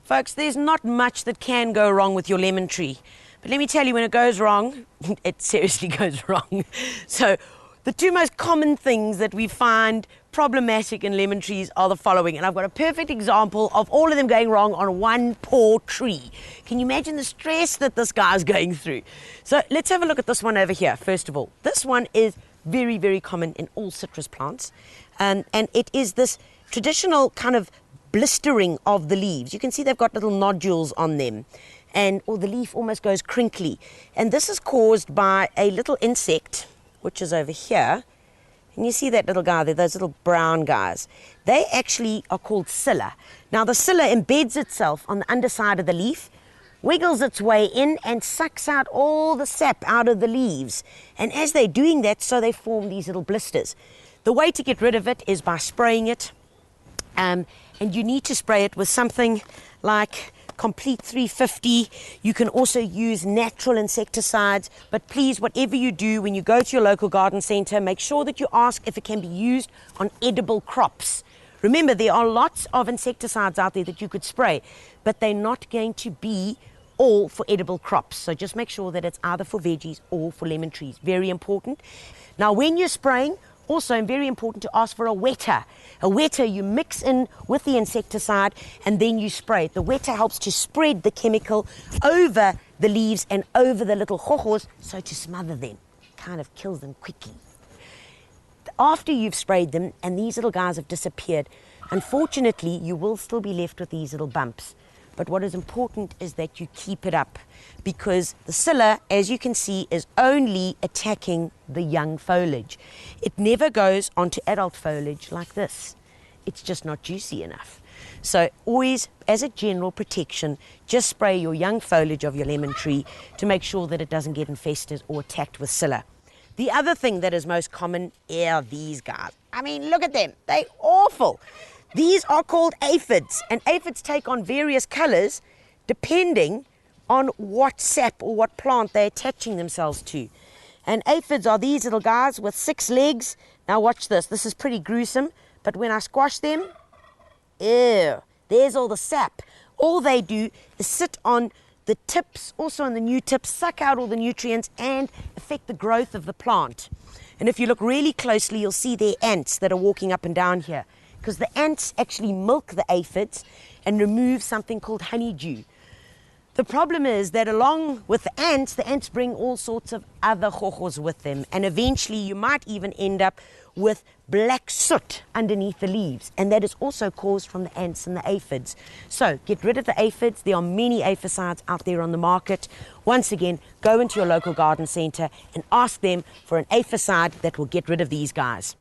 Folks, there's not much that can go wrong with your lemon tree. But let me tell you, when it goes wrong, it seriously goes wrong. So the two most common things that we find problematic in lemon trees are the following. And I've got a perfect example of all of them going wrong on one poor tree. Can you imagine the stress that this guy's going through? So let's have a look at this one over here, first of all. This one is very, very common in all citrus plants. And it is this traditional kind of blistering of the leaves. You can see they've got little nodules on them, or the leaf almost goes crinkly. And this is caused by a little insect, which is over here. And you see that little guy there, those little brown guys. They actually are called psylla. Now the psylla embeds itself on the underside of the leaf, wiggles its way in and sucks out all the sap out of the leaves. And as they're doing that, so they form these little blisters. The way to get rid of it is by spraying it. And you need to spray it with something like Complete 350. You can also use natural insecticides, but please, whatever you do, when you go to your local garden center, make sure that you ask if it can be used on edible crops. Remember, there are lots of insecticides out there that you could spray, but they're not going to be all for edible crops. So just make sure that it's either for veggies or for lemon trees. Very important. Now, when you're spraying, also very important to ask for a wetter. A wetter you mix in with the insecticide and then you spray it. The wetter helps to spread the chemical over the leaves and over the little hohos, so to smother them. Kind of kills them quickly. After you've sprayed them and these little guys have disappeared, unfortunately you will still be left with these little bumps. But what is important is that you keep it up, because the psylla, as you can see, is only attacking the young foliage. It never goes onto adult foliage like this. It's just not juicy enough. So always, as a general protection, just spray your young foliage of your lemon tree to make sure that it doesn't get infested or attacked with psylla. The other thing that is most common are these guys. I mean, look at them. They're awful. These are called aphids, and aphids take on various colors depending on what sap or what plant they're attaching themselves to. And aphids are these little guys with 6 legs. Now watch this. This is pretty gruesome, but when I squash them, ew, there's all the sap. All they do is sit on the tips, also on the new tips, suck out all the nutrients and affect the growth of the plant. And if you look really closely, you'll see there are ants that are walking up and down here, because the ants actually milk the aphids and remove something called honeydew. The problem is that along with the ants bring all sorts of other hohos with them, and eventually you might even end up with black soot underneath the leaves, and that is also caused from the ants and the aphids. So get rid of the aphids. There are many aphicides out there on the market. Once again, go into your local garden center and ask them for an aphicide that will get rid of these guys.